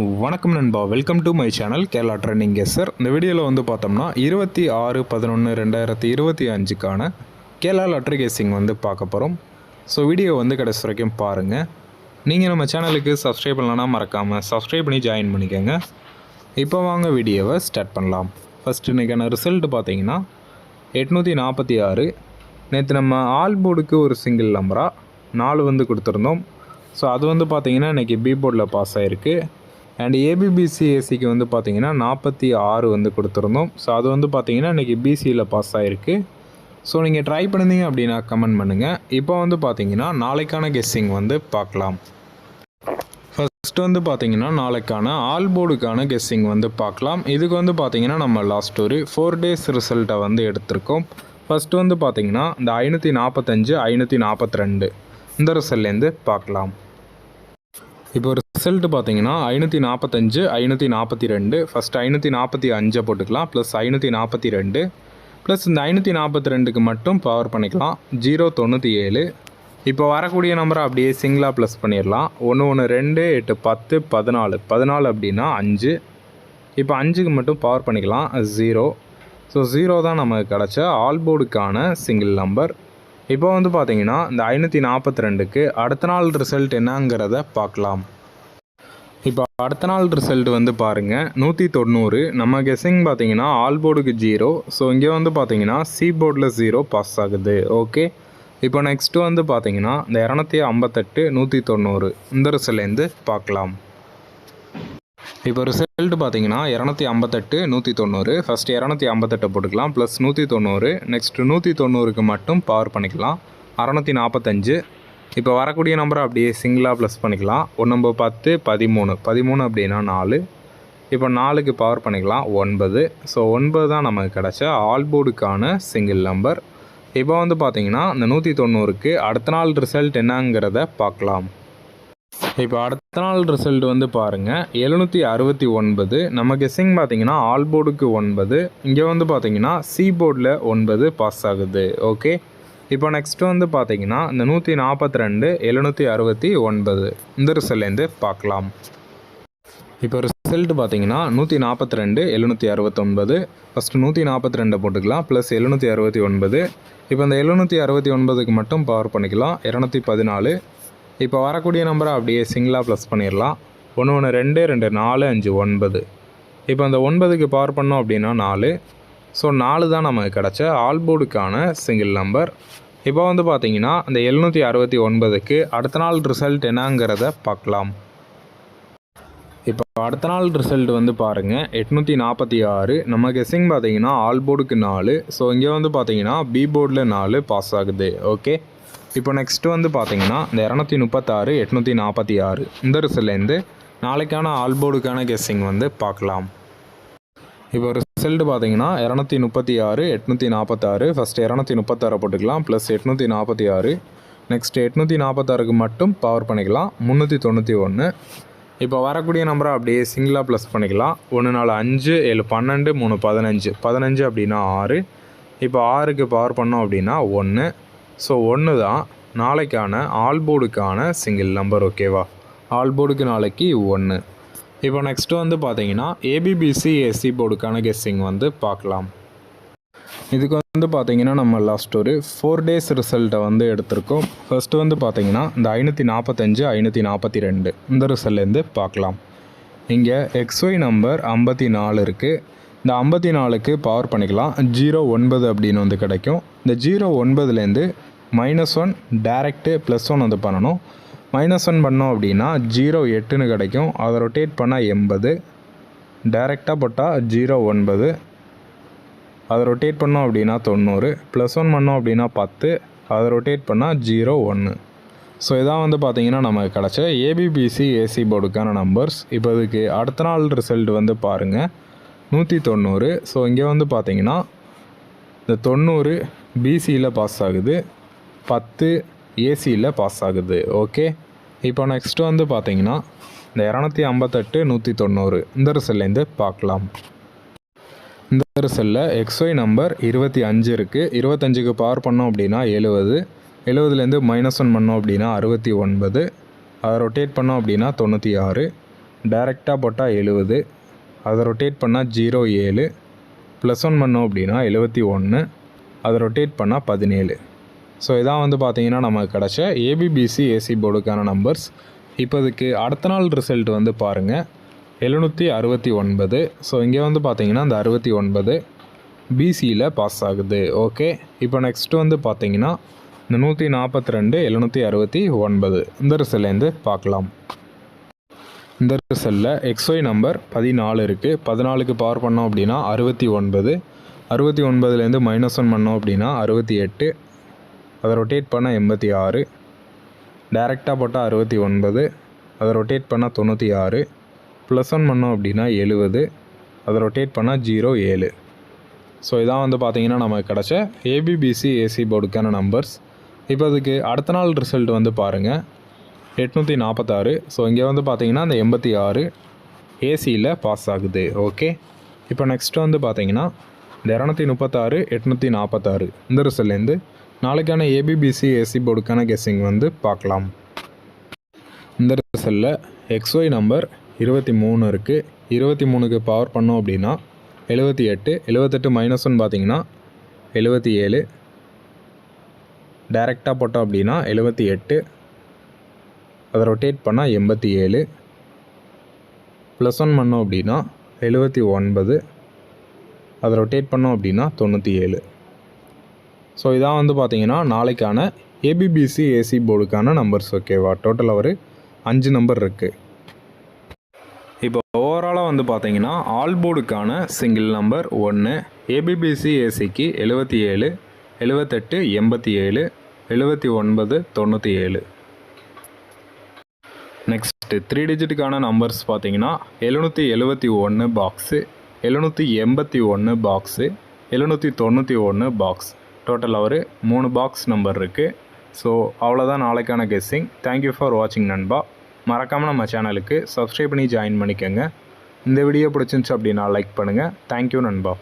வணக்கம் நண்பா, welcome to my channel Kerala trending guesser. இந்த வீடியோவில் வந்து பார்த்தோம்னா 26/11/2025க்கான கேரளா லாட்ரி கெஸ்ஸிங் வந்து பார்க்க போகிறோம். ஸோ வீடியோ வந்து கடைசி வரைக்கும் பாருங்கள். நீங்கள் நம்ம சேனலுக்கு சப்ஸ்கிரைப் பண்ணலன்னா மறக்காமல் சப்ஸ்கிரைப் பண்ணி ஜாயின் பண்ணிக்கோங்க. இப்போ வாங்க வீடியோவை ஸ்டார்ட் பண்ணலாம். ஃபஸ்ட்டு இன்றைக்கான ரிசல்ட் பார்த்தீங்கன்னா 846. நேற்று நம்ம ஆல் போர்டுக்கு ஒரு சிங்கிள் நம்பராக 4 வந்து கொடுத்துருந்தோம். ஸோ அது வந்து பார்த்திங்கன்னா இன்றைக்கி பி போர்டில் பாஸ் ஆகிருக்கு. அண்ட் ஏபிபிசிஏசிக்கு வந்து பார்த்திங்கன்னா 46 வந்து கொடுத்துருந்தோம். ஸோ அது வந்து பார்த்திங்கன்னா இன்றைக்கி பிசியில் பாஸ் ஆகிருக்கு. ஸோ நீங்கள் ட்ரை பண்ணிங்க அப்படின்னா கமெண்ட் பண்ணுங்கள். இப்போ வந்து பார்த்திங்கன்னா நாளைக்கான கெஸ்ஸிங் வந்து பார்க்கலாம். ஃபஸ்ட்டு வந்து பார்த்திங்கன்னா நாளைக்கான ஆல் போர்டுக்கான கெஸ்ஸிங் வந்து பார்க்கலாம். இதுக்கு வந்து பார்த்திங்கன்னா நம்ம லாஸ்ட் ஒரு 4 days ரிசல்ட்டை வந்து எடுத்திருக்கோம். ஃபஸ்ட்டு வந்து பார்த்திங்கன்னா இந்த 545 542 இந்த ரிசல்ட்லேருந்து பார்க்கலாம். இப்போ ரிசல்ட் பார்த்தீங்கன்னா 545 542. ஃபஸ்ட்டு 545 போட்டுக்கலாம், ப்ளஸ் 542 ப்ளஸ் இந்த 542க்கு மட்டும் பவர் பண்ணிக்கலாம் 097. இப்போ வரக்கூடிய நம்பரை அப்படியே சிங்கிளாக ப்ளஸ் பண்ணிடலாம். 1 1 2 8 10 14 14 அப்படின்னா 5. இப்போ 5க்கு மட்டும் பவர் பண்ணிக்கலாம் 0. ஸோ 0 தான் நமக்கு கிடச்ச ஆல் போர்டுக்கான சிங்கிள் நம்பர். இப்போ வந்து பார்த்தீங்கன்னா இந்த 542க்கு அடுத்த நாள் ரிசல்ட் என்னங்கிறத பார்க்கலாம். இப்போ அடுத்த நாள் ரிசல்ட் வந்து பாருங்கள் 190. நம்ம கெஸ்ஸிங் பார்த்தீங்கன்னா ஆல் போர்டுக்கு 0. ஸோ இங்கே வந்து பார்த்தீங்கன்னா சி போர்டில் 0 பாஸ் ஆகுது. ஓகே, இப்போ நெக்ஸ்ட்டு வந்து பார்த்தீங்கன்னா இந்த 258 190 இந்த ரிசல்ட்லேருந்து பார்க்கலாம். இப்போ ரிசல்ட் பார்த்தீங்கன்னா 258 190. ஃபஸ்ட்டு 258 போட்டுக்கலாம், ப்ளஸ் 190. நெக்ஸ்ட்டு 190க்கு மட்டும் பவர் பண்ணிக்கலாம் 645. இப்போ வரக்கூடிய நம்பரை அப்படியே சிங்கிளாக ப்ளஸ் பண்ணிக்கலாம். 1 10 13 13 அப்படின்னா 4. இப்போ 4க்கு பவர் பண்ணிக்கலாம் 9. ஸோ 9 தான் நமக்கு கிடச்ச ஆல் போர்டுக்கான சிங்கிள் நம்பர். இப்போ வந்து பார்த்திங்கன்னா இந்த 190க்கு அடுத்த நாள் ரிசல்ட் என்னங்கிறத பார்க்கலாம். இப்போ அடுத்த நாள் ரிசல்ட் வந்து பாருங்கள் 769. நம்ம கெஸ்ஸிங் பார்த்தீங்கன்னா ஆல் போர்டுக்கு 9. இங்கே வந்து பார்த்தீங்கன்னா சி போர்டில் 9 பாஸ் ஆகுது. ஓகே, இப்போ நெக்ஸ்ட்டு வந்து பார்த்தீங்கன்னா இந்த 142 769 இந்த ரிசல்ட்லேருந்து பார்க்கலாம். இப்போ ரிசல்ட் பார்த்தீங்கன்னா 142 769. ஃபஸ்ட்டு 142 போட்டுக்கலாம், ப்ளஸ் 769. இப்போ இந்த 769க்கு மட்டும் பவர் பண்ணிக்கலாம் 214. இப்போ வரக்கூடிய நம்பரை அப்படியே சிங்கிளாக ப்ளஸ் பண்ணிடலாம். 1 1 2 2 4 5 9. இப்போ அந்த 9க்கு பவர் பண்ணோம் அப்படின்னா 4. ஸோ 4 தான் நமக்கு கிடச்ச ஆல் போர்டுக்கான சிங்கிள் நம்பர். இப்போ வந்து பார்த்திங்கன்னா அந்த 769க்கு அடுத்த நாள் ரிசல்ட் என்னங்கிறத பார்க்கலாம். இப்போ அடுத்த நாள் ரிசல்ட் வந்து பாருங்கள் 846. நம்ம கெஸ்ஸிங் பார்த்தீங்கன்னா ஆல் போர்டுக்கு 4. ஸோ இங்கே வந்து பார்த்தீங்கன்னா பி போர்டில் 4 பாஸ் ஆகுது. ஓகே, இப்போ நெக்ஸ்ட்டு வந்து பார்த்தீங்கன்னா இந்த 236 846 இந்த ரிசல்ட்லேருந்து நாளைக்கான ஆல் போர்டுக்கான கெஸ்ஸிங் வந்து பார்க்கலாம். இப்போ ரிசல்ட் பார்த்தீங்கன்னா 236 846. ஃபஸ்ட்டு 236 போட்டுக்கலாம், ப்ளஸ் 846. நெக்ஸ்ட்டு 846க்கு மட்டும் பவர் பண்ணிக்கலாம் 391. இப்போ வரக்கூடிய நம்பரை அப்படியே சிங்கிளாக ப்ளஸ் பண்ணிக்கலாம். 1 4 5 7 12 3 15 15 அப்படின்னா 6. இப்போ 6க்கு பவர் பண்ணோம் அப்படின்னா 1. ஸோ 1 தான் நாளைக்கான ஆல் போர்டுக்கான சிங்கிள் நம்பர். ஓகேவா, ஆல் போர்டுக்கு நாளைக்கு 1. இப்போ நெக்ஸ்ட்டு வந்து பார்த்தீங்கன்னா ஏபிபிசிஏசி போர்டுக்கான கெஸ்ஸிங் வந்து பார்க்கலாம். இதுக்கு வந்து பார்த்தீங்கன்னா நம்ம லாஸ்ட் ஒரு 4 days ரிசல்ட்டை வந்து எடுத்திருக்கோம். ஃபஸ்ட்டு வந்து பார்த்தீங்கன்னா இந்த 545 542 இந்த ரிசல்ட்லேருந்து பார்க்கலாம். இங்கே XY நம்பர் 54 இருக்குது. இந்த 54க்கு பவர் பண்ணிக்கலாம் 09 அப்படின்னு வந்து கிடைக்கும். இந்த 09லேருந்து -1 டேரெக்டு +1 வந்து பண்ணணும். -1 பண்ணோம் அப்படின்னா 08ன்னு கிடைக்கும். அதை ரொட்டேட் பண்ணால் 80. டேரெக்டாக போட்டால் 09. அதை ரொட்டேட் பண்ணோம் அப்படின்னா 90. +1 பண்ணோம் அப்படின்னா 10. அதை ரொட்டேட் பண்ணால் 01. ஸோ இதான் வந்து பார்த்திங்கன்னா நமக்கு கிடச்ச ஏபிபிசி ஏசி போர்டுக்கான நம்பர்ஸ். இப்போ இதுக்கு அடுத்த நாள் ரிசல்ட் வந்து பாருங்கள் 190. ஸோ இங்கே வந்து பார்த்திங்கன்னா இந்த 90 பிசியில் பாஸ் ஆகுது, 10 ஏசியில் பாஸ் ஆகுது. ஓகே, இப்போ நெக்ஸ்ட்டு வந்து பார்த்திங்கன்னா இந்த 258 190 இந்த ரிசல்ட்லேருந்து பார்க்கலாம். இந்த ரிசல்ட்டில் XY நம்பர் 25 இருக்குது. 25க்கு பவர் பண்ணோம் அப்படின்னா 70. 70லேருந்து -1 பண்ணோம் அப்படின்னா 69. அதை ரொட்டேட் பண்ணோம் அப்படின்னா 96. டைரெக்டாக போட்டால் 70, அதை ரொட்டேட் பண்ணால் 07, +1 பண்ணோம் அப்படின்னா 71, அதை ரொட்டேட் பண்ணால் 17. ஸோ இதான் வந்து பார்த்தீங்கன்னா நமக்கு கிடச்ச ஏபிபிசி ஏசி போர்டுக்கான நம்பர்ஸ். இப்போ இதுக்கு அடுத்த நாள் ரிசல்ட் வந்து பாருங்கள், 769. ஸோ இங்கே வந்து பார்த்தீங்கன்னா அந்த 69 பிசியில் பாஸ் ஆகுது. ஓகே, இப்போ நெக்ஸ்ட்டு வந்து பார்த்தீங்கன்னா இந்த 142 769 இந்த ரிசல்ட்லேருந்து பார்க்கலாம். இந்த ரிசல்ட்டில் XY நம்பர் 14 இருக்குது. 14க்கு பவர் பண்ணோம் அப்படின்னா 69, 69லேருந்து -1 பண்ணோம் அப்படின்னா 68, அதை ரொட்டேட் பண்ணால் 86, டைரெக்டாக போட்டால் 69, அதை ரொட்டேட் பண்ணால் 96, +1 பண்ணோம் அப்படின்னா 70, அதை ரொட்டேட் பண்ணால் 07. ஸோ இதான் வந்து பார்த்தீங்கன்னா நமக்கு கிடச்ச ஏபிபிசி ஏசி போர்டுக்கான நம்பர்ஸ். இப்போ அதுக்கு அடுத்த நாள் ரிசல்ட் வந்து பாருங்கள், 846. ஸோ இங்கே வந்து பார்த்தீங்கன்னா அந்த 86 ஏசியில் பாஸ் ஆகுது. ஓகே, இப்போ நெக்ஸ்ட்டு வந்து பார்த்தீங்கன்னா இந்த 236 846 இந்த ரிசல்ட்லேருந்து நாளைக்கான ஏபிபிசி ஏசி போர்டுக்கான கெஸ்ஸிங் வந்து பார்க்கலாம். இந்த ரிசல்ட்டில் XY நம்பர் 23 இருக்குது. 23க்கு பவர் பண்ணோம் அப்படின்னா 78, 78 -1 பார்த்தீங்கன்னா 77, டைரெக்டாக போட்டோம் அப்படின்னா 78, அதை ரொட்டேட் பண்ணால் 87, +1 பண்ணோம் அப்படின்னா 79, அதை ரொட்டேட் பண்ணோம் அப்படின்னா 97. ஸோ இதான் வந்து பார்த்தீங்கன்னா நாளைக்கான ஏபிபிசி ஏசி போர்டுக்கான நம்பர்ஸ். ஓகேவா, டோட்டலாக ஒரு 5 நம்பர் இருக்குது. இப்போ ஓவராலாக வந்து பார்த்தீங்கன்னா ஆல் போர்டுக்கான சிங்கிள் நம்பர் 1, ஏபிபிசி ஏசிக்கு 77, 78, 87, 79, 97. நெக்ஸ்ட்டு 3 டிஜிட்டுக்கான நம்பர்ஸ் பார்த்தீங்கன்னா 771 பாக்ஸு, 781 பாக்ஸு, 791 பாக்ஸ். டோட்டலாக ஒரு 3 பாக்ஸ் நம்பர் இருக்குது. ஸோ அவ்வளோதான் நாளைக்கான கெஸ்ஸிங். தேங்க்யூ ஃபார் வாட்சிங் நண்பா. மறக்காமல் நம்ம சேனலுக்கு சப்ஸ்கிரைப் பண்ணி ஜாயின் பண்ணிக்கோங்க. இந்த வீடியோ பிடிச்சிருந்துச்சு அப்படின்னா லைக் பண்ணுங்கள். தேங்க்யூ நண்பா.